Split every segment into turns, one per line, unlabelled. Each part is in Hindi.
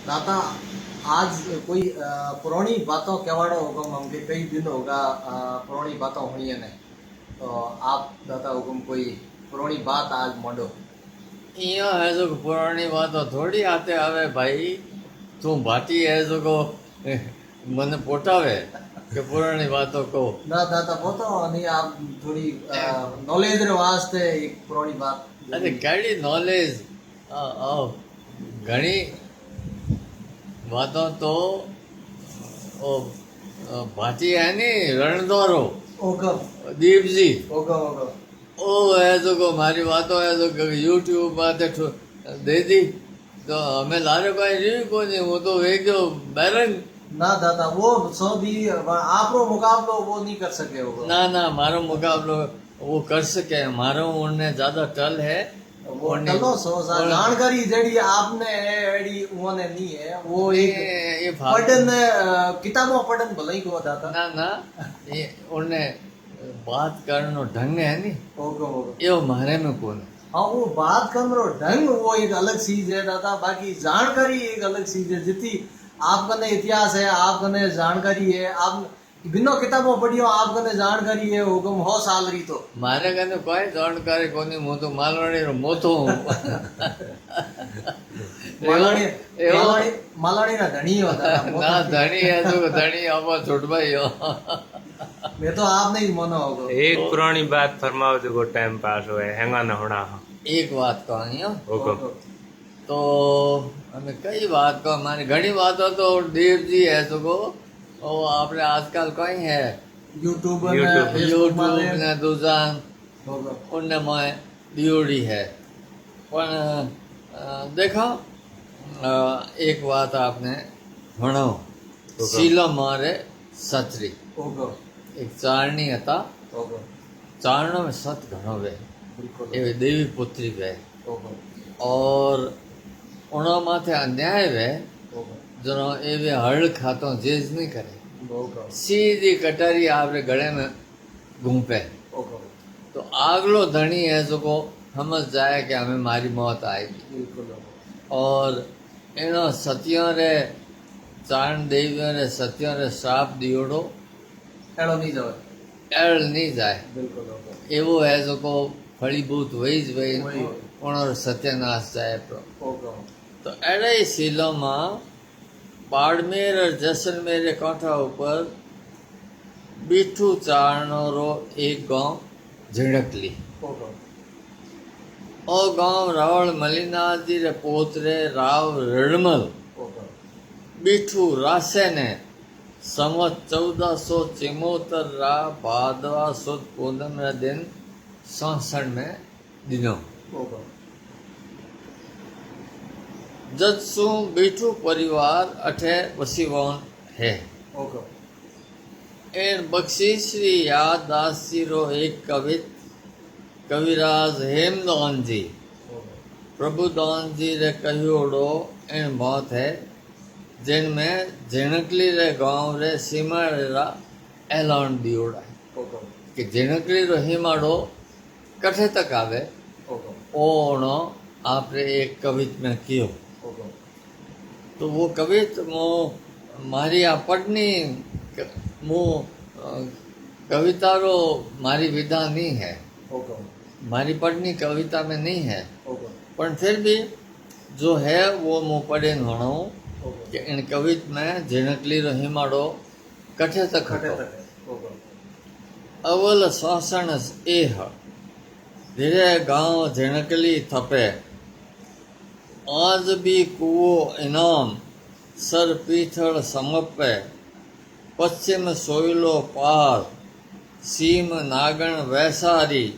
दाता आज कोई पुरानी बातों कवाड़ो हुक्म हमके कई दिन होगा पुरानी बातों हुई है ने तो आप दाता हुक्म कोई पुरानी बात आज मोड़ो।
इयो है जो पुरानी बातों थोड़ी आते आवे भाई। तू भाटी है जो को मन पोटावे के पुरानी बातों को
ना दाता वो तो नहीं आप थोड़ी नॉलेज रे वास्ते एक पुरानी बात।
अरे कड़ी नॉलेज घनी बातों तो ओ भाटी है नी रणदौरो
ओगम
दीप जी
ओगम ओगम
ओ है जो को मारी बातों है जो यूट्यूब बातें दे दी तो हमें लारे कोई रिव्यू को नहीं वो तो एक जो बैरंग
ना दादा वो सौ दी आप रो मुकाबलो वो नहीं कर सके होगा।
ना ना मारो मुकाबलो वो कर सके मारो उन्हें ज्यादा टल है
वो टलो सो सा जानकारी जेडी आपने एडी उन्हें नहीं है वो एक पढ़न किताबों पढ़न भले ही को दाता
ना ना ये उन्हें बात करनो ढंग है नी
ओगम ओगम
यो मारे में कौन
हाँ वो बात करने ढंग वो एक अलग चीज है दादा बाकी जानकारी एक अलग चीज है जितनी आपकने इतिहास है आपकने जानकारी है आप बिनो किताबों पढ़ियो आपकने जानकारी है हुकुम हो साल री तो
मारे कने कोई जानकारी कोनी मु तो मालवाड़ी रो मोतो हूं
मालाणी मालाणी मालाणी ना धनी होता
ना धनी है तो धनी अब छोट भाई हो
मैं तो आप नहीं मनो होगा
एक पुरानी बात फरमाओ जो टाइम पास होए हैंगा ना होना
एक बात कहानी हो
हुकुम
तो हमें कई बात को हमारी घनी बातों तो देव जी है तो को वो आपने आजकल कहीं है
यूट्यूब
यूट्यूब ने दुजान उनने मैं दियोड़ी है पर देखो एक बात आपने भणो शीला मारे सतरी एक चारणी था चारणों में सत घणो वे ये देवी पुत्री वे और उन्हों माथे अन्याय वे जनो एवे हड़ खातो जेज नहीं करे सीधी कटारी आपरे गले में घूमपे तो आगलो धनी है जो को समझ जाए कि हमें मारी मौत आएगी और इनो सतियों रे चारण देवियों रे सतियों रे श्राप दियोड़ो
एड़ो नहीं जाए
एवो है जो को फलीभूत वही ज वही उन्होंने सत्यानाश जाए तो एड़े ही सीलो में बाड़मेर और जैसलमेर रे कांठा ऊपर बीठू चारणो रो एक गांव झिड़कली ओ गांव रावल मलिनाथ जी रे पोतरे राव रड़मल बीठू रासे ने संवत 1474 रा भादवा सुद पूनम रा दिन सांसण में दिनो जदसु बीठू परिवार अठे वसीवान है एर बख्शीश्री याद दास जी रो एक कविराज हेमदान जी प्रभुदान जी रे कहियोड़ो इन बात है जिनमें झिणकली रे गांव रे सीमाड़े रा ऐलान दियोड़ा है कि झिणकली रो हिमाड़ो कठे तक आवे ओनो आपने एक कवित में कियो तो वो कवित मो मारी आ पढ़नी मो कविता रो मारी विधा नहीं है मारी पढ़नी कविता में नहीं है पर फिर भी जो है वो मो पढ़े होना कि इन कवित में झिणकली रो हिमाड़ो कठे तक अवल शासन एह धीरे गांव झिणकली थपे आज भी कुओ इनाम सर पीथड़ समपे पश्चिम सोयलो पार सीम नागण वैसारी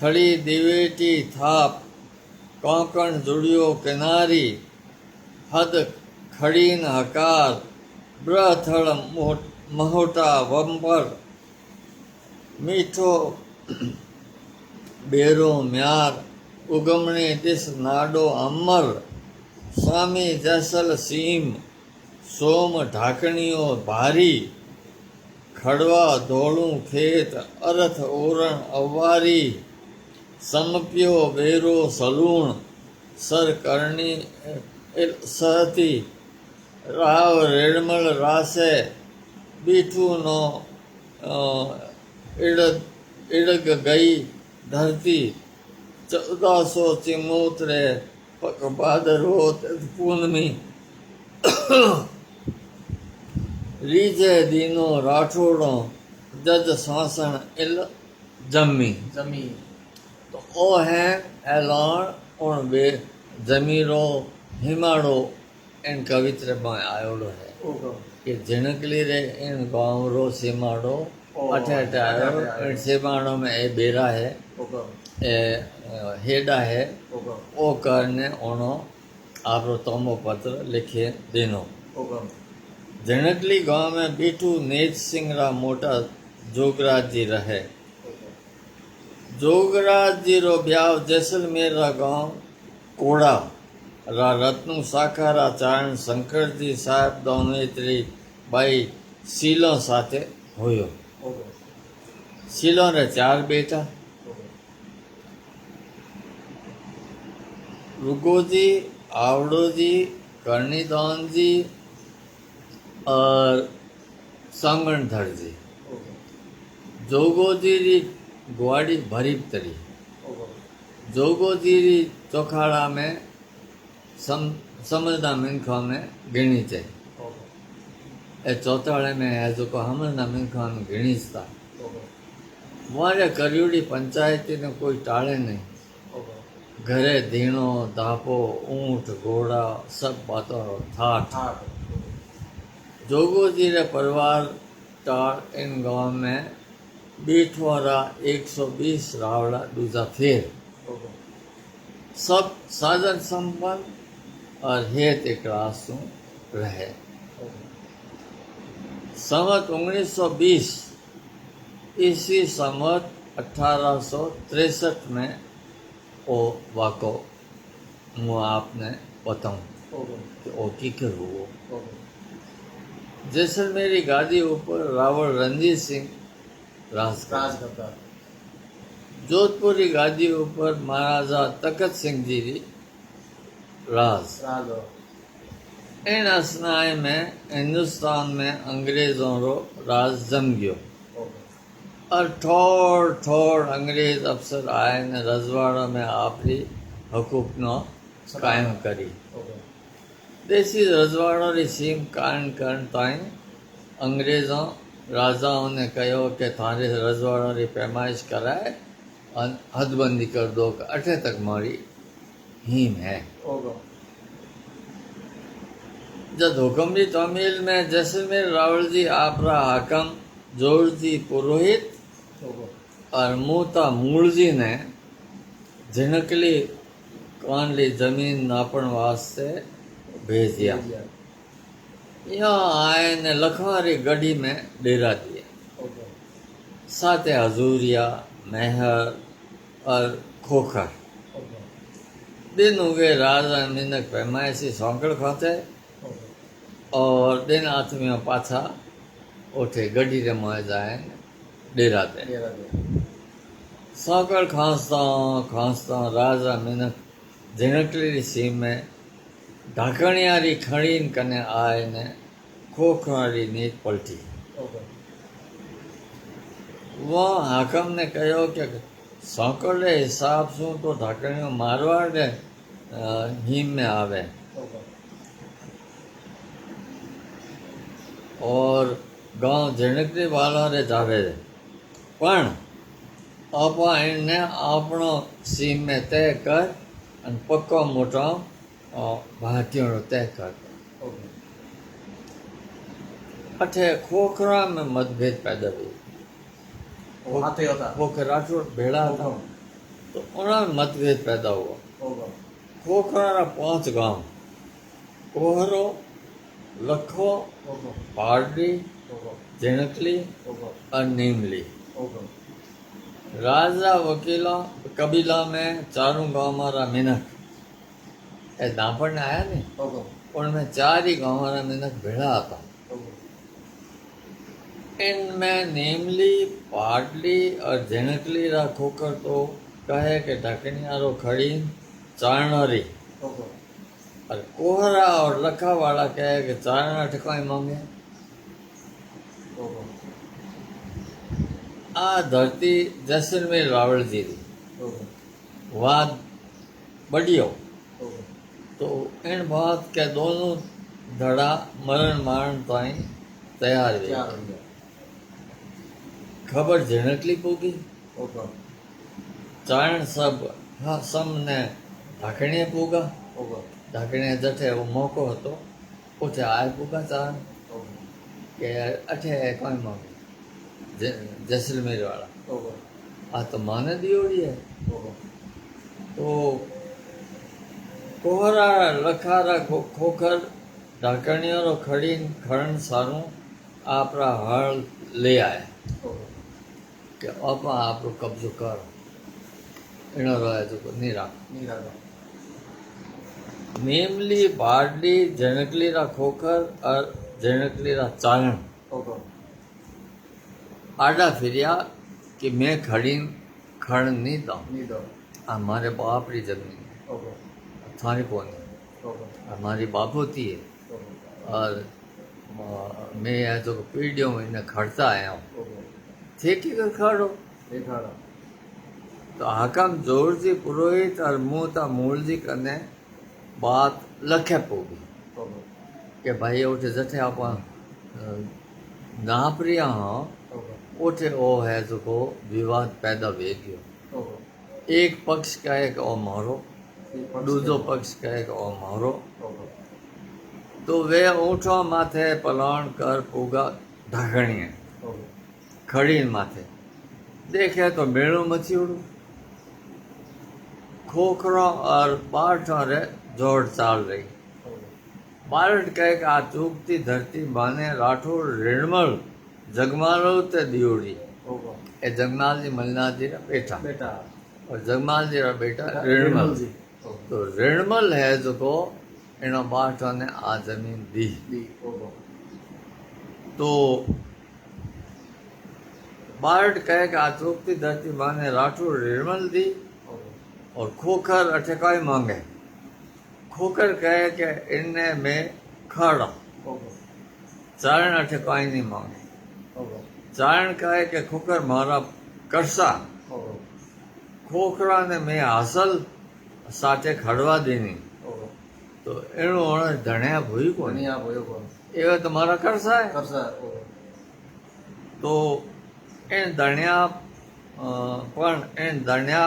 थड़ी दिवेटी थाप कांकण जुड़ियो किनारी हद खड़ीन हकार ब्रथड़ महोटा वंबर मीठो बेरो म्यार उगमणी दिस नाडो अमर स्वामी जैसल सीम सोम ढाकणियों भारी खड़वा धोलू खेत अरथ ओरण अवारी समप्यो बेरो सलूण सर करणी સહથી રાવ રેડમલ રાસે બીઠુંનો ઇડગ ગઈ ધરતી 1400 ચિમોતરે ભાદરવો પૂનમી રીજે દીનો રાઠોડો જજ સાસણ ઇલ જમી
जमी
तो ओ है ऐलान और वे जमीरो हिमाड़ो इन कवित्र में आयोड़ो है
ओके
कि जिनकली रे इन गाँव रो सीमाड़ो अठे अठे आयो इन सीमाड़ो में ए बेरा है
ओके
ए हेडा है
ओके
ओ करने ओनो आपरो तोमो पत्र लिखे देनो
ओके
जिनकली गाँव में बीठू नेज सिंह रा मोटा जोगराज जी रहे जोगराज जी रो ब्याव जैसलमेर रा गांव कोड़ा रा रत्नु साखारा चारण शंकर जी साहेब दौनेत्री बाई सीलो साथे होयो
ओके
सीलो रे 4 बेटा रुगो जी आवड़ो जी कर्णीदान जी और सांगणधर जी
ओके
जोगो जी री ग्वाड़ी भरीब तरी
ओके
जोगो जी री चौखाड़ा में समझदा मिनखा में गिणी चाहिए
ओके
ए चौथाड़े में है जो को हमना मिनखा में गिणीस था
ओके
वारे करियोड़ी पंचायती ने कोई टाले नहीं
ओके
घरे धीणो धापो ऊंट घोड़ा सब बातों ठाठ
हाँ
जोगो जी रे परिवार टार इन गांव में बीठवारा 120 रावड़ा दूजा फेर
ओके
सब साधन संपन्न और हेत एक रासू रहे
ओके
संवत 1920 इसी संवत 1863 में ओ वाको मैं आपने बताऊं
ओके
कि ओ की हुआ
ओके
जैसलमेरी गादी ऊपर रावण रणजीत सिंह राज
राज करता
जोधपुरी गादी ऊपर महाराजा तखत सिंह जी री राज
राज
इन असनाए में हिंदुस्तान में अंग्रेजों रो राज जम गयो
ओके
और ठोर ठोर अंग्रेज अफसर आए ने रजवाड़ा में आपरी हुकूक नो कायम करी
ओके
देसी रजवाड़ा री सीम कायम करण ताईं अंग्रेजों राजाओं ने कहो कि थारे रजवाड़ा री पैमाइश कराए और हदबंदी कर दो कि अठे तक मारी हीम है
ओके
जब हुक्मरी तमील में जैसलमेर रावल जी आपरा हाकम जोर जी पुरोहित
ओके
और मूता मूल जी ने झिनकली कानली जमीन नापण वास्ते भेज दिया यहाँ आए ने लखवारी गढ़ी में डेरा दिए
ओके
साथे हजूरिया मेहर और खोखर
ओके
दिन उगे राजा मिनक पैमाइशी सौंकड़ खाते
ओके
और दिन आत्मियों पाछा उठे गढ़ी रे मोए जाए डेरा दे
ये रहा
सौकड़ खांसता राजा मिनक झिनकली सीम में ढाकणियारी खड़ीन कने आए ने खोखरारी नीत पलटी
ओके
वो हाकम ने कहो कि सौकड़ रे हिसाब सु तो ढाकणियों मारवाड़ रे हीम में आवे
ओके
और गांव झिनकली वाला रे जावे रे पण आपा इनने आपनो सीम में तय कर अन पक्को मोटो भारतीयों रो तय कर
ओके
अठे खोखरा में मतभेद पैदा हुई
वो हाथे होता
खोखर राठौड़ भेड़ा था तो उन्हें मतभेद पैदा हुआ
ओके
खोखरा रा 5 गांव कोहरो लखो
ओके
पारडी
ओके
झिनकली
ओके
और नीमली
ओके
राजा वकीला कबीला में चारों गांव मारा मिनक ए दापड़ ने आया नहीं
ओके
उनमें 4 ही गांव मारा मिनक भेड़ा आता
ओके
इनमें नीमली पाटली और झिनकली रा खोकर तो कहे कि ढकनियारो खड़ी चारणारी
ओके
और कोहरा और लखा वाला कहे कि चारण ठिकाने मांगे।
ओहो
आ धरती जैसलमेर रावल जी री
ओहो
वाद बढ़ियो
ओहो
तो इन बात के दोनों धड़ा मरण मारण ताईं तैयार हुए।
क्या हो गया
खबर झिणकली पूगी।
ओहो
चारण सब हाँ सबने ढाकणे पूगा।
ओहो
ढाकणे जठे वो मौको हतो उठे आए पूगा चारण
ओहो
के अठे कोई मांगे जैसलमेर वाला
ओहो
आ तो माने दियोड़ी है।
ओहो
तो कोहरा लखारा खोखर ढाकणियों खड़ी खड़न सारू आपरा हल ले आए
ओहो
कि आप आपरो कब्जो कर इनो रहे तो नहीं राख।
निरागा
नीमली बाडली झणकली रा खोखर और झणकली रा चारण
ओहो
आडा फिरिया कि मैं खड़ी खड़ नहीं दा
नीदो
हमारे बाप री जमीन
ओहो
थारी कोनी
ओहो
हमारी बापोती है
ओहो
और मैं है तो पीढ़ियों में इन्हें खड़ता आया हूँ
ओहो
थे कि कर खड़ो
देखाड़ा
तो हाकम जोर जी पुरोहित और मुँह मूल जी कने बात लखे पोगी
ओहो
कि भाई उठे जठे आप नाप रिया हाँ
ओहो
उठे ओ है जो को विवाद पैदा वे गयो।
ओहो
एक पक्ष कहे कि ओ मारो दूजो पक्ष कहे कि ओ मारो
ओहो
तो वे ऊँटों माथे पलाण कर पूगा ढाकणिए
ओहो
खड़ी माथे देखे तो मेड़ो मची उड़ू खोखरो और बारठों रे जोड़ चाल रही।
ओहो
बारठ कहे कि आ चूकती धरती बाने राठौड़ ऋणमल जगमालो ते दियोड़ी
ओहो
ए जगमाल जी मलनाथ जी रा बेटा
बेटा
और जगमाल जी रा बेटा ऋणमल
जी ओहो
तो ऋणमल है जो को इनो बारठों ने आ जमीन दी।
दी ओहो
तो बारठ कहे कि आ चूकती धरती बाने राठौड़ ऋणमल दी
ओहो
और खोखर अठकाई मांगे। खोखर कहे कि इनने में खड़ा
ओहो
चारण अठकाई नहीं मांगे।
ओहो
चारण कहे कि खोखर मारा करसा
ओहो
खोखरा ने मैं हासिल साथे खड़वा देनी
ओहो
तो एणो हण धण्या भूई कोनी
दुनिया भयो कोन
एवे तो मारा करसा है।
करसा ओहो
तो इन धण्या पण इन धण्या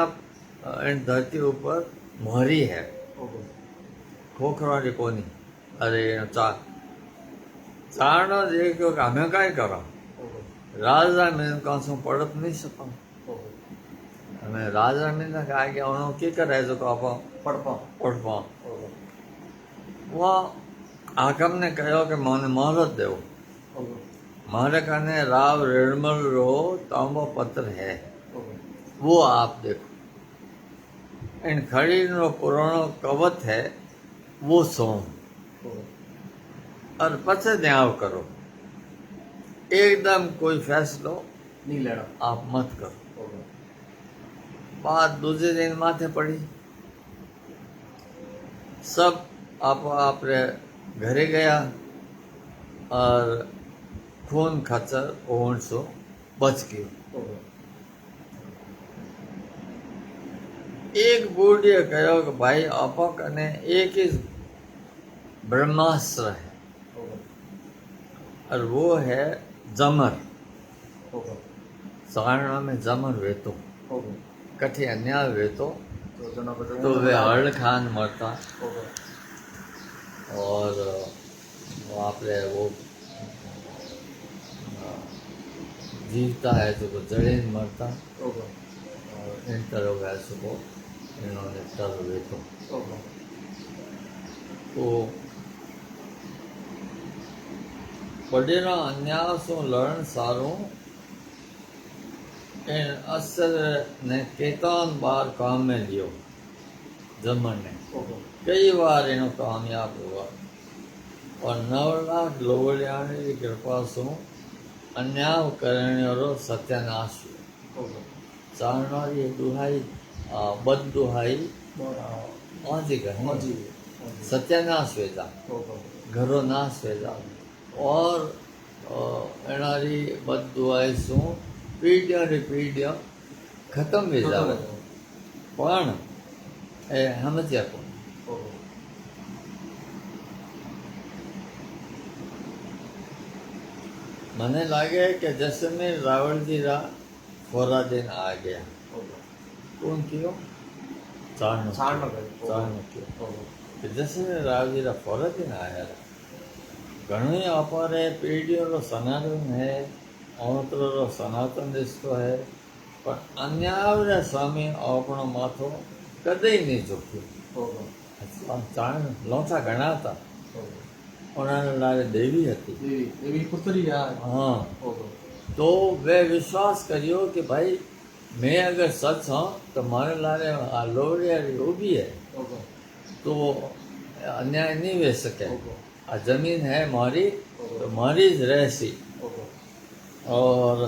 इन धरती ऊपर मोहरी है
ओहो
खोखरा री कोनी। अरे चारणो देखो कि हमें काय करा
ओहो
राजा में कांसो पड़त नहीं सका
ओहो
हमें राजा में ना कहा कि उन्होंने क्या करे जो आप
पड़पा
पढ़ पाओ
ओहो
वह हाकम ने कहो कि माने मोहलत दो
ओहो
मारे कने राव ऋणमल रो तांबो पत्र है
ओहो
वो आप देखो इन खड़ी रो पुरानो कवत है वो सोम
ओहो
और पछे न्याव करो एकदम कोई फैसलो
नहीं लेना
आप मत करो।
ओहो
बात दूसरे दिन माथे पड़ी सब आप आपरे घरे गया और खून खचर ओण सो बच गयो।
ओहो
एक बूढ़िए कहो कि भाई आप कने एक ही ब्रह्मास्त्र है
ओहो
और वो है जमर।
ओहो
सारणा में जमर वेतो
ओहो
कठे अन्याय वेतो
तो जना बजे
तो वे हरण खान मरता
ओहो
और वहाँ पे वो जीवता है तो वो जड़ेन मरता
ओहो
और इन तरह वैसे को इन्होंने तर वेतो।
ओहो
तो वडेरा अन्याय सो लड़न सारो इन असर ने केतान बार काम में लियो जमन ने
ओहो
कई बार इनो कामयाब हुआ और 9 लाख लोवलियाणी की कृपा सो अन्याय करने वालों सत्यानाश हुआ।
ओहो
चारणा ये दुहाई बद दुहाई आजी गई
मजी
સત્યાનાશ વેદા ઘરો નાશ વેદા ઓર એનારી બધું આય શું પીઢ્ય ખતમ વેદા પણ એ સમજ્યા કોણ મને લાગે કે જસમીર રાવળજી રા ફોરા दिन आ गया कौन कियो चाणक्य जसमीर रावजी रा फौरा दिन आया घणो अपारे पीढ़ियों रो सनातन है औतरो रो सनातन दिसतो है पर अन्यावरे स्वामी अपनो माथो कदे नहीं झुक्यो चाण लोटा घणा था उन्होंने लारे देवी हती
देवी पुत्री
हाँ तो वे विश्वास करियो कि भाई मैं अगर सच हूँ तो मारे लारे आ लोरिया वो भी है तो अन्याय नहीं वे सके आ जमीन है मारी तो मारी ज रहसी और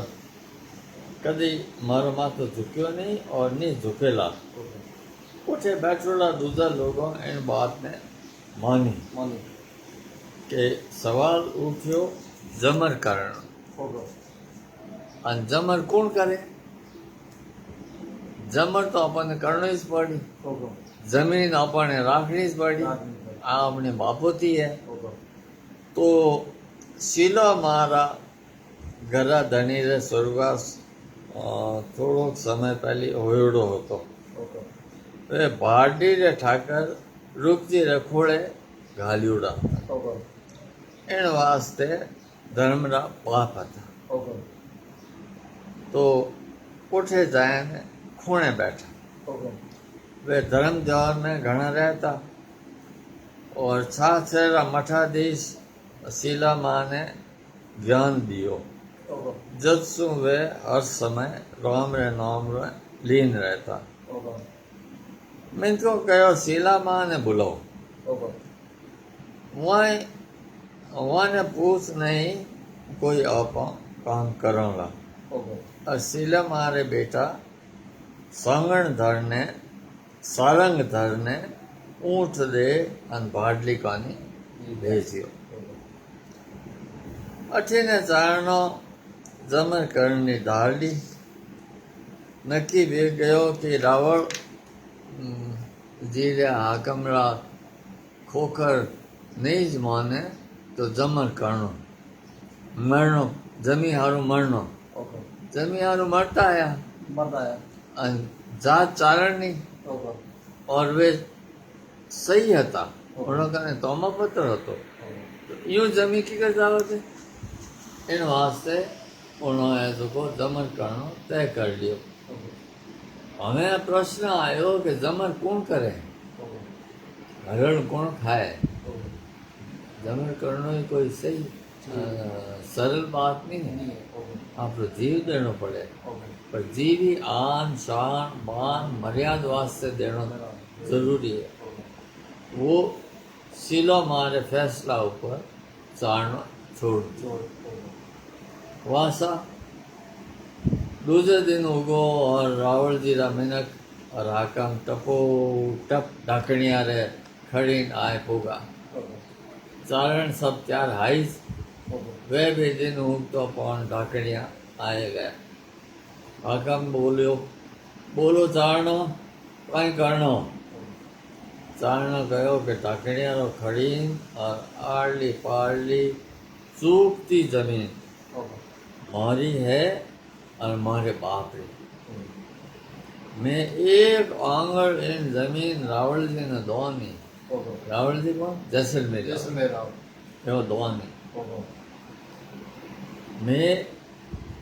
कदी मारो माथो झुक्यो नहीं और नहीं झुकेला उठे बैठोला दूसरा लोगों इन बात ने मानी के सवाल उठ्यो जमर कारण અને જમર કોણ કરે જમર તો આપણને કરવું જ પડી જમીન આપણને રાખવી જ પડી આ આપણે બાપોથી હે તો શીલો મારા ઘરા ધણી રે સ્વર્ગવાસ થોડોક સમય પહેલી હોયડો હતો એ ભાડી રે ઠાકર રૂપજી રખોડે ઘાલ્યુડા એણ વાસ્તે ધર્મરા પાપ હતા तो उठे जाए ने खूणे बैठा वे धर्म जवार में घना रहता और छाछेरा मठाधीश शीला माँ ने ज्ञान दियो जत्सु वे हर समय राम रे नाम रे लीन रहता मैं इनको कहो शीला माँ ने बुलाओ वहाँ ने पूछ नहीं कोई आप काम करूँगा शीला मारे बेटा सांगण धरने सारंग धरने ऊँट दे अन भाडली कानी भेजियो अठी ने चारणो जमर करनी धारली नक्की वे गयो कि रावण जी रे हाकमरा खोखर नहीं ज माने तो जमर करनो मरनो जमी हारू मरनो जमी हारू मरता आया जात चारण नहीं और वे सही हता उन्होंने तोमा पत्र हतो यूं जमी की कर जावते इन वास्ते उन्होंने तो जमर करनो तय कर लियो हमें प्रश्न आयो कि जमर कौन करे हरण कौन खाए जमर करनो ही कोई सही सरल बात नहीं है आप जीव देना पड़े पर जीव ही आन शान मान मर्याद वास्ते देना जरूरी है वो सिलो मारे फैसला ऊपर चारणो छोड़ वासा दूसरे दिन उगो और रावण जी रा मिनक और हाकम टपो टप ढाकणिया रे खड़ीन आए पोगा चारण सब त्यार हाइस वे भी दिन उगतो पौन ढाकणिया आए गए हाकम बोलो चारणो कहीं करनो चारणो कहो कि ढाकणिया रो खड़ीन और आड़ली पाड़ली चूकती जमीन मारी है और मारे बाप रे मैं एक आंगल इन जमीन रावल जी ने दोनी रावल जी कौन जैसलमेर यो दोनी मैं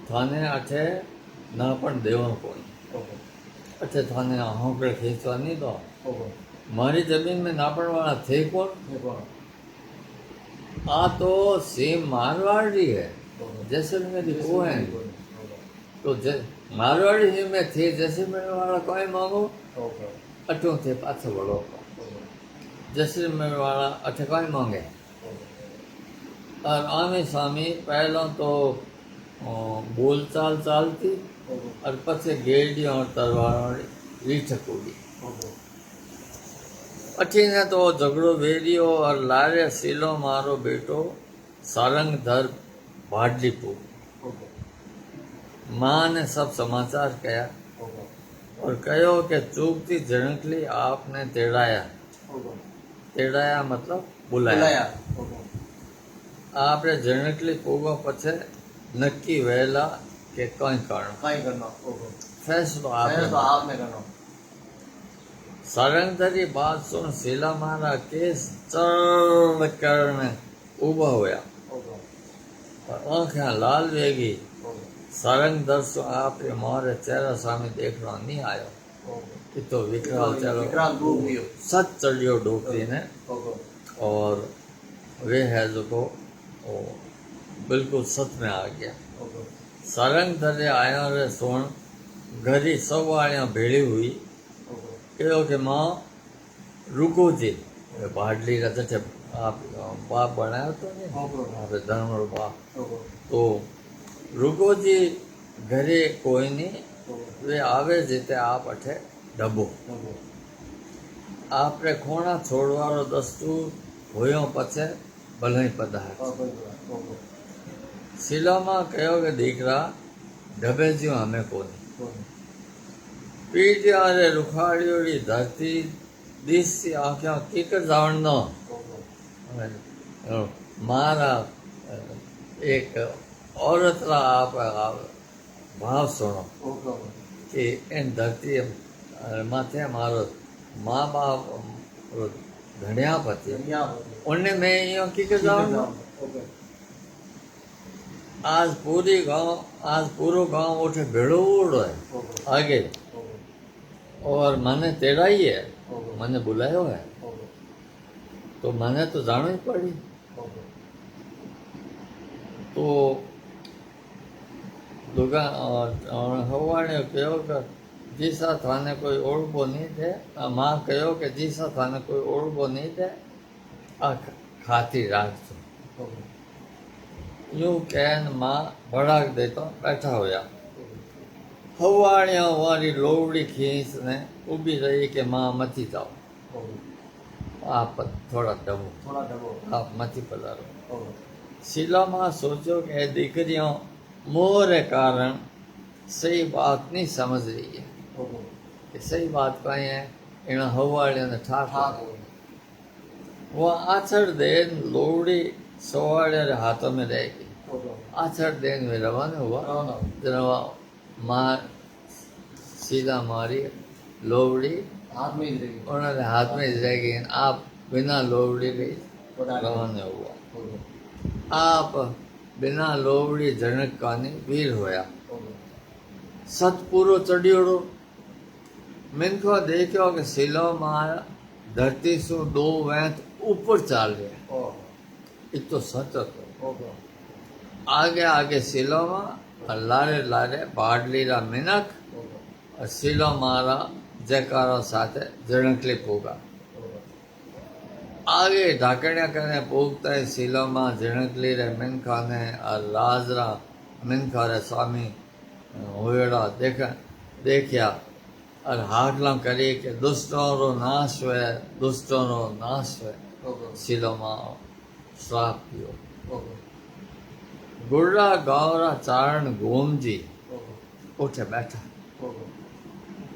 थाने अठे ना पण देवा कोई अठे थाने होकड़े खींचवा नहीं दो मारी जमीन में नापण वाला थे कौन आ तो सेम मारवाड़ी है जैसलमेर को है तो मारवाड़ी ही में थे जैसलमेर वाला कोई मांगो अठो थे पाछो बड़ो जैसलमेर वाला अठे कोई मांगे और आमे स्वामी पहला तो बोलचाल चालती और पछे गेड़ियों और तलवार रीठ कूदी પછી ને તો ઝઘડો વેર્યો और लारे सीलो मारो बेटो सारंग धर भाडलीपुर।
ओके
माँ ने सब समाचार कहा
ओके
और कहो कि चूकती झणकली आपने तेड़ाया।
ओके
तेड़ाया मतलब बुलाया।
बुलाया ओके
आपने झणकली पूगो पछे नक्की वहेला के कई कारण
कहीं करना ओके
फैसलो
पहले तो
आपने।
आपने करना
सारंगधरी बात सुन शीला मारा केस चढ़ करने उभा होया
ओके
और आंखें लाल वेगी।
ओके
सारंग दर्शो आपके मारे चेहरा सामे देखना नहीं आयो।
ओके
ये तो विकराल चलो
विकराल रूप लियो
सच चढ़ियो डोकरी ने
ओके
और वे है जो को वो बिल्कुल सच में आ गया।
ओके
सारंग धरे आया रे सोन घरी सब वालियां भेड़ी हुई
ओके
कहो कि माँ रुको जी भाडली का जठे आप बाप बनाया तो नहीं
ओके
आप धर्म बाप
ओके
तो रुको जी घरे कोई नहीं
ओके
वे आवे जीते आप अठे डबो
ओके
आपने खोणा छोड़वारो दस्तूर होयो पछे भले पधार।
ओके ओके
शिलामा कहो कि दीकरा डबे ज्यो हमें कोनी
ओके
पीटियारे रुखाड़ियोड़ी धरती दिसती आंखें कीकर जावण न मारा एक औरत रा आप भाव सुनो
ओके
कि इन धरती माथे मारो माँ बाप धनिया पति
दुनिया
उन्हें मैं यो कीकर जावण न
ओके
आज पूरो गांव उठे भेड़ो उड़ो है
ओके
आगे
ओके
और मैंने तेरा ही है
ओके
मैंने बुलायो है
ओके
तो मैंने तो जानो ही पड़ी।
ओके
तो दुकान हवाने कहो कि जीसा थाने कोई ओळखो नहीं थे माँ कहो कि जीसा थाने कोई ओळखो नहीं थे आ खाती राखजो।
ओके
यूं कहन माँ भड़ाक देता बैठा होया। हवाणिया वाली लोवड़ी खींच ने उभी रही कि माँ मती जाओ
ओके
आप थोड़ा दबो
थोड़ा डबो
आप मती पधारो।
ओके
शीला माँ सोचो कि ये दीकरियों मोरे कारण सही बात नहीं समझ रही है
ओके
कि सही बात कहीं है इन हवाड़ियों ने ठाक
ठाक हो
वो आछड़ देन लोवड़ी सवाड़े रे हाथों में रहेगी।
ओके
आछड़ देन में रवाना हुआ
रवाना
जरा माँ सीधा मारी लोवड़ी
हाथ में ही रहेगी
उन्होंने हाथ में ही रहेगी। आप बिना लोवड़ी के
बता
रवाना हुआ।
ओके
आप बिना लोवड़ी जनक कानी वीर होया।
ओके
सतपुरो चढ़ियोड़ो मिनखो देखो कि सिलो मार धरती सु दो वेंत ऊपर चाल रहा।
ओ
ये तो सच तो
ओके
आगे आगे सिलो मां और लारे लारे बाडली रा मिनक
ओके
और सिलो मारा जयकारो साथे जणकली पोगा
ओके
आगे ढाकणिया करने पोगता है सिलो मां जणकली रे मिनखा ने और राजरा मिनखा रे स्वामी होयड़ा देखा और हाकला करी कि दुष्टों रो नाश हुए दुष्टों रो नाश हुए।
ओके
सिलो मां श्राप कियो।
ओके
गुर्रा गावरा चारण गोम जी
ओके
उठे बैठा
ओके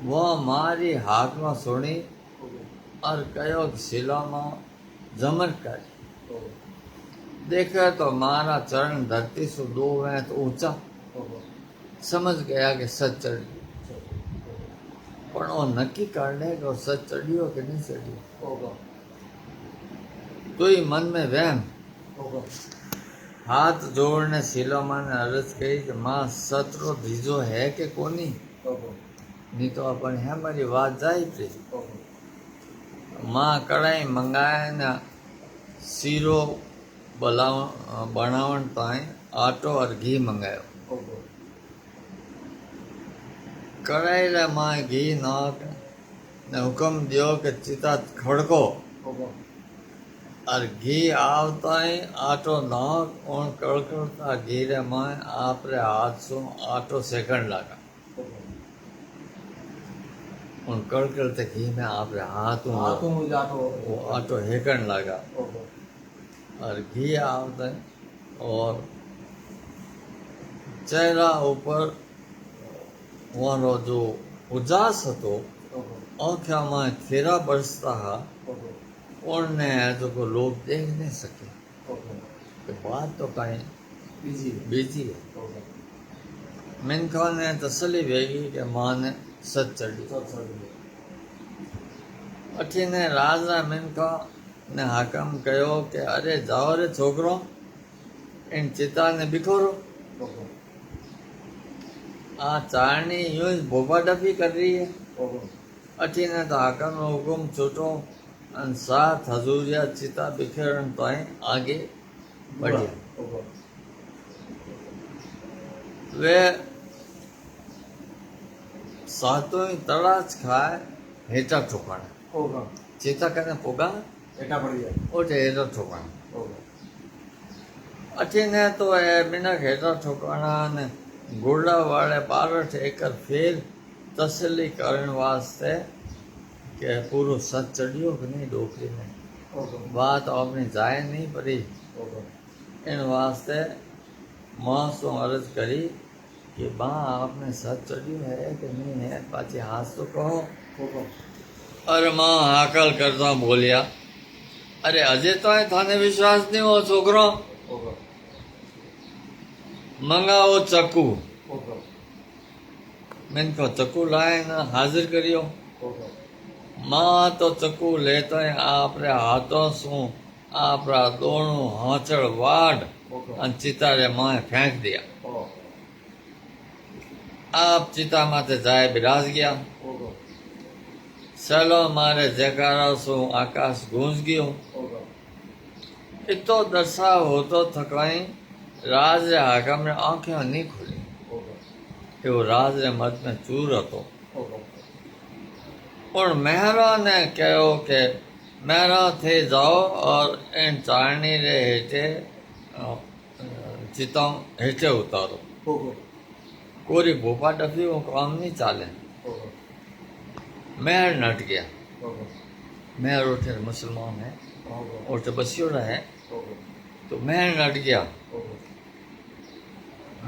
वो मारी हाक में सुनी
ओके
और कहो सिलो मां जमर कर
ओके
देखे तो मारा चरण धरती से दो वेंत ऊंचा
ओके
समझ गया कि सच चढ़ी पर वो नक्की कर ले कि वो सच चढ़ियो कि नहीं चढ़ियो।
ओके
तो ही मन में वहम
ओके
हाथ जोड़ने सिलोमा ने अर्ज कही कि माँ सतरो धीजो है कि कोनी
ओके
नहीं तो अपन है हमारी बात जाए थी।
ओके
माँ कढ़ाई मंगाए न सीरो बनावण ताई आटो और घी मंगायो।
ओके
कढ़ाई रे माँ घी नाक ने हुक्म दियो कि चिता खड़को
ओके
और घी आवता ही आटो नाक और कड़कड़ता घी रे माँ आप रे हाथ सो आटो सेकंड लगा।
ओके
उन कड़कड़ ते घी में आप हाथों
हाथों में जातो
वो आटो हेकण लगा
ओहो
और घी आवते और चेहरा ऊपर वारो जो उजास હતો
ओहो
आँखों में फेरा बरसता हा
ओहो
उनने जो को लोग देख नहीं सके
ओहो
कि बात तो कहीं
બીજી
बीजी है
ओहो
मिनखा ने तसली भेगी कि माँ ने सच चढ़ी
સત્સંગ
अठी ने राजा मिनखा ने हाकम कहो कि अरे जाओ रे छोकरो इन चिता ने बिखोरो
ओहो
आ चारनी यूं ही बोबा डफी कर रही है
ओहो
अठी ने तो हाकम नो हुकुम छूटो अन 7 हजूरिया चिता बिखेरन तो आगे बढ़िया
ओहो
वे सातों ही तड़ाच खाए हेठा ठोकाना
ओहो
चिता कने पोगा
એટા પડી જાય
ओटे हेठा ठोकाना
ઓહો
अठी ने तो ए मिनक हेठा ठोकाना ने गुड़ा वाले बारठ एकर फिर तसली करण वास्ते के पूरो सच चढ़ियो कि नहीं डोकरी ने
ઓહો
बात अपनी जाए नहीं पड़ी
ઓહો
इन वास्ते माँ सो अर्ज करी कि माँ आपने सच चढ़ियो है कि नहीं है पाची हाथ तो कहो
ઓહો
अरे माँ हाकल करता बोलिया अरे अजय तो है थाने विश्वास नहीं हो छोकरो
ઓહો
मंगाओ चक्कू
ઓહો
मैंने कहा चक्कू लाए ना हाजिर करियो
ઓહો
माँ तो चक्कू लेते हैं आपरे हाथों सु आपरा दोनों हाचड़ वाड़
ઓહો
और चितारे माए फेंक दिया
ઓહો
आप चिता माथे जाए बिराज गया
ઓહો
चलो मारे जयकारा सु आकाश गूंज गयो
ઓહો
इतो दर्शा हो तो थकाई राज रे हाकम ने आंखें नहीं खुली
ઓહો
कि वो राज रे मत में चूर હતો
ઓહો
और मेहरा ने कहो कि मेहरा थे जाओ और इन चारनी रे हेठे चिता हेठे उतारो
ઓહો
कोरी भोपा डफी वो काम नहीं चाले
ઓહો
मेहर नट गया
ઓહો
मेहर उठे मुसलमान है
ઓહો
और तो बसियोड़ा है
ઓહો
तो मेहर नट गया
ઓહો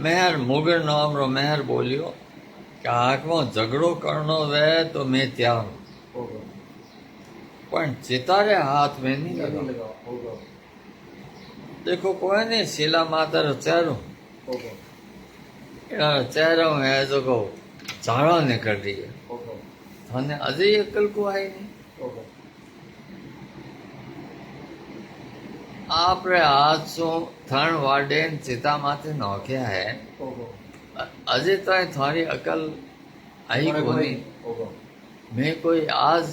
मेहर मुगर नाम रो मेहर बोलियो कि आंखों झगड़ो करनो वे तो मैं त्यार हूं
ઓહો
पण चितारे हाथ में नहीं
નહીં
लगा
લગાવો ઓહો
देखो कोई नहीं शिला माता रो चेहरो
ઓહો
यार चेहरो है जो को झाड़ा निकल रही है
ઓહો
थाने अजय अकल को आई नहीं
ઓહો
आप रे हाथ सो थण वाडेन चिता माथे नौख्या है
ઓહો
अजय तो थारी अकल आई
કોને
को नहीं
ઓહો
मैं कोई आज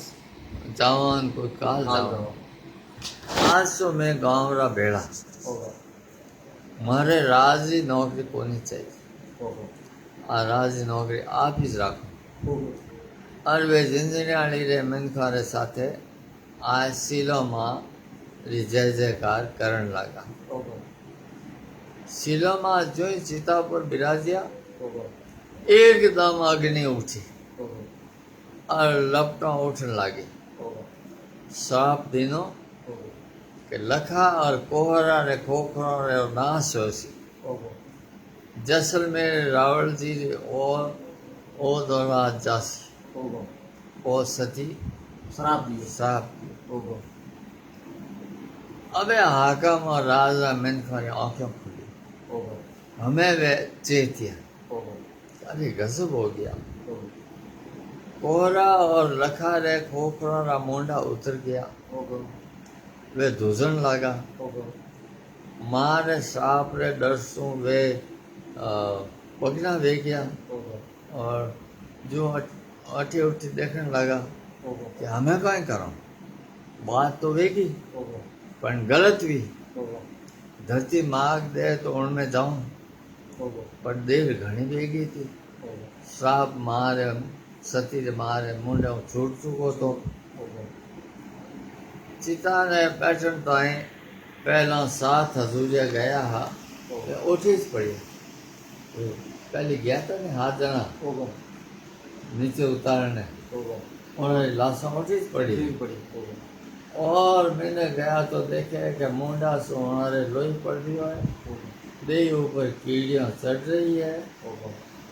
जावन कोई काल
હાલ
जावन
જાઓ
आज तो मैं गाँव रा बेड़ा
ઓહો
मारे राजी नौकरी कोनी चाहिए
ઓહો
आ राजी नौकरी आप ही राखो
ઓહો
और वे जिंदगी रे मनखा रे साथे आज सीलो माँ री जय जयकार करण लगा
ઓહો
सीलो माँ जो ही चिता पर बिराजिया
ઓહો
एकदम अग्नि उठी
ઓહો
और लपटा उठने लगी
ઓહો
साफ दिनों
ઓહો
के लखा और कोहरा रे खोखरा रे नाश होसी
ઓહો
जैसलमेर रावल जी ओ दौरा जासी
ઓહો
ओ सती
શ્રાપ દીયો
साफ
ઓહો
अबे हाकम और राजा मिनखा ने आंखें खुली
ઓહો
हमें वे चेतिया
ઓહો
अरे गजब हो गया
ઓહો
कोहरा और लखा रे खोखरा रा मुंडा उतर गया
ઓહો
वे धुजन लगा
ઓહો
मारे सांप रे डरसू वे पगना वे गया
ઓહો
और जो अठी उठी देखने लगा
ઓહો
कि हमें कहीं करो बात तो वेगी
ઓહો
पर गलत भी
ઓહો
धरती माग दे तो उनमें जाऊं
ઓહો
पर देर घनी वेगी थी
ઓહો
सांप मारे सती रे मारे मुंडे छूट चुको तो
ઓહો
चिता ने पैटर्न तो आई पहला 7 हजूरिया गया हा
ઓહો
उठी ज पड़ी पहले गया था ने हाथ जना
ઓહો
नीचे उतारने उन्हें लाशा उठी पड़ी
पड़ी
और मैंने गया तो देखे कि मुंडा से हमारे लोही पड़ रही है, देह ऊपर कीड़ियाँ चढ़ रही है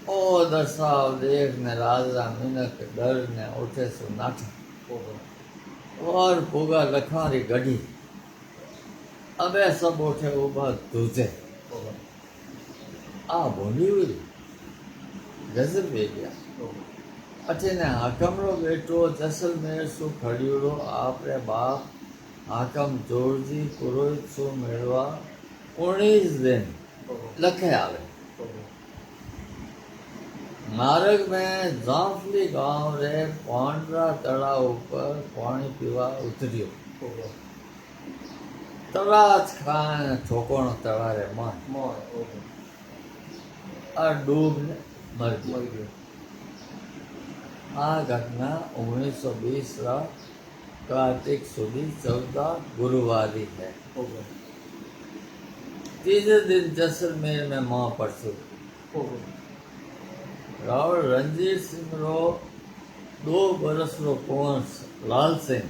और दर्शाव देख ने राजा मीनक डर ने उठे सो नाठा और पूगा लखारी गढ़ी अबे सब उठे उभा दूजे आ बोली हुई गजब वे गया अठे ने हाकम रो बेटो जैसलमेर सु खड़ियोड़ो आपरे बाप हाकम जोरजी पुरोहित सु मेळवा 19 दिन लखे आवे मार्ग में जाफली गांव रे पांडरा तड़ाव पर पानी पीवा उतरियो तड़ाच खान ठोकोण तड़ारे मां और डूब ने मर गयो आ घटना 1920 रा कार्तिक सुदी 14 गुरुवारी है। तीसरे दिन जैसलमेर में मां परसु रावण रणजीत सिंह रो 2 बरस रो कुंवर लाल सिंह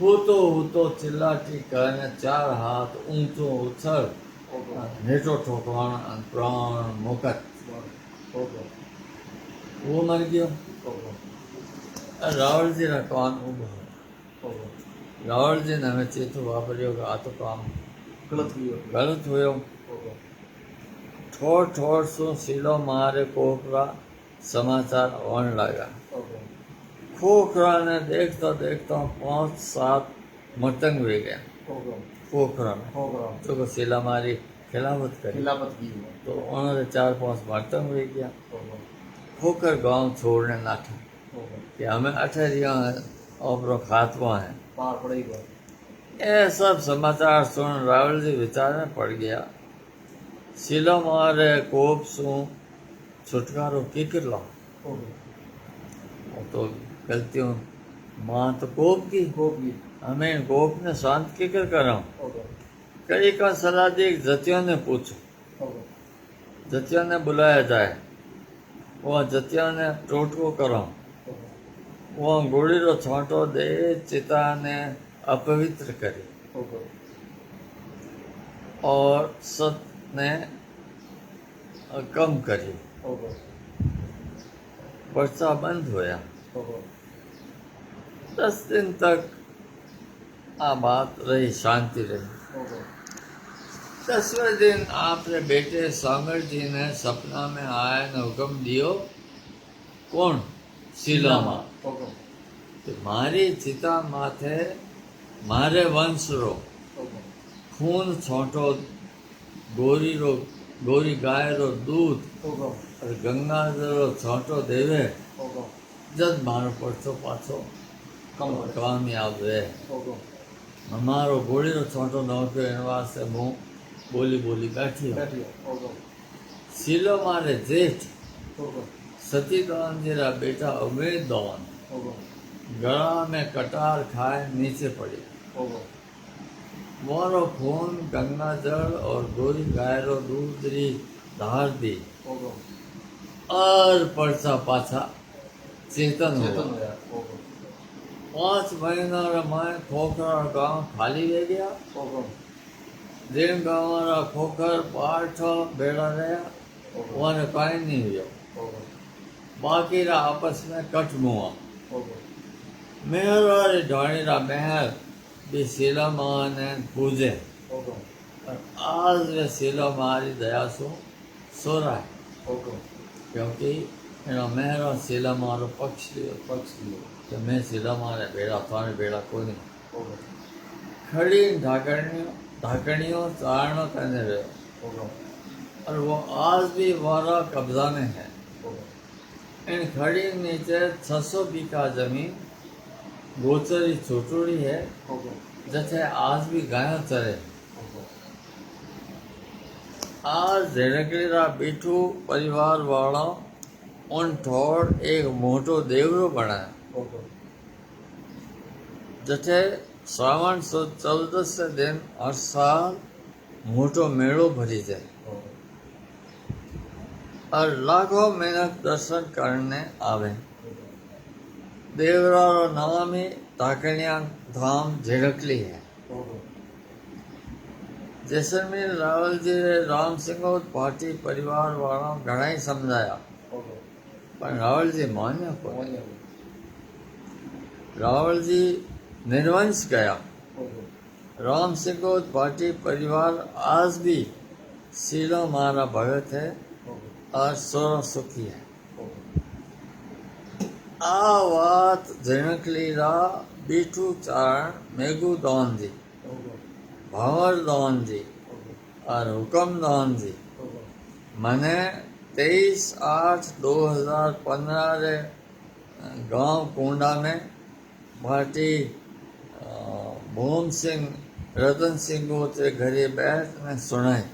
हूतो चिल्लाटी कहने 4 हाथ ऊंचो उछल नेटो ठोकवाण प्राण मुकत वो मर गयो रावण जी रा कान उभो रावण जी ने हमें चेतो वापरियो आ तो काम गलत हुयो ठोर ठोर सो सीलो मारे कोकरा समाचार आने लगा खोखरा ने देखता देखता 5-7 मटंग वे गया खोखरा में तो को सीला मारी खिलाफत करी तो उन्होंने 4-5 मटंग वे गया खोकर गांव छोड़ने नाठा कि हमें 18 और खातवा है ये सब समाचार सुन रावल जी विचार में पड़ गया सीलो मारे कोप सु छुटकारो किकर लो तो गलतियों मां तो कोप की हमें कोप ने शांत किकर करा कई का सलाह दी जतियों ने पूछो जतियों ने बुलाया जाए वह जतियों ने टोटको करो वह गोड़ी रो छांटो दे चिता ने अपवित्र करी और सत ने कम करी वर्षा बंद होया 10 दिन तक आ बात रही शांति रही 10वें दिन आपने बेटे सागर जी ने सपना में आया ने हुक्म दियो कौन शीलामा कि मारी चिता माथे मारे वंश रो खून छोटो गोरी गाय रो दूध और गंगा रो छोटो देवे जद मारो परसो पाछो कामयाब वे हमारो गोड़ी रो छोटो नौक्यो इन वास्ते मुँह बोली बैठी सीलो मारे जेठ सतीदान जी रा बेटा उमेद दौन गला में कटार खाए नीचे पड़ी मोरो खून गंगा जल और गोरी गाय रो दूध री धार दी और परसा पाछा चेतन हुआ 5 महीना रमाए खोखरा गांव खाली रह गया जिन गांव रा खोखर 8 बेड़ा रहा वहां कहीं नहीं हुआ बाकी रा आपस में कट मुआ मेहर वाली ढाणी रा महल भी शीला मां ने पूजे और आज वे शीला मारी दया सो रहा है क्योंकि एनो मेहर शीला मारो पक्ष लियो कि मैं शीला मारे बेड़ा थाने बेड़ा को नहीं खड़ी ढाकणियों चारणों करने रहे और वो आज भी वारा कब्जा में है इन खड़ी नीचे 600 बीघा जमीन गोचरी छोटोड़ी है जैसे आज भी गाय चरे आज झेड़कड़ी बीठू परिवार वाला उन ठोड़ एक मोटो देवरो बनाया जैसे श्रावण 14 दिन हर साल मोटो मेड़ो भरी जाए और लाखों मेहनत दर्शन करने आवे દેવરારો નામી તાકણિયા ધામ ઝેરકલી है जैसलमेर रावल जी ने राम सिंह पार्टी परिवार वाला घना ही समझाया पर रावल जी मान्या कोई रावल जी निर्वंश गया राम सिंह पार्टी परिवार आज भी सीलो मारा भगत है और सोरो सुखी है आ बात झणकली रा बीठू चारण मेघू दौन जी भंवर दौन जी और हुक्म दौन जी मैंने 23/8/2015 रे गांव कुंडा में पार्टी भूम सिंह रतन सिंह को घरे बैठ में सुनाई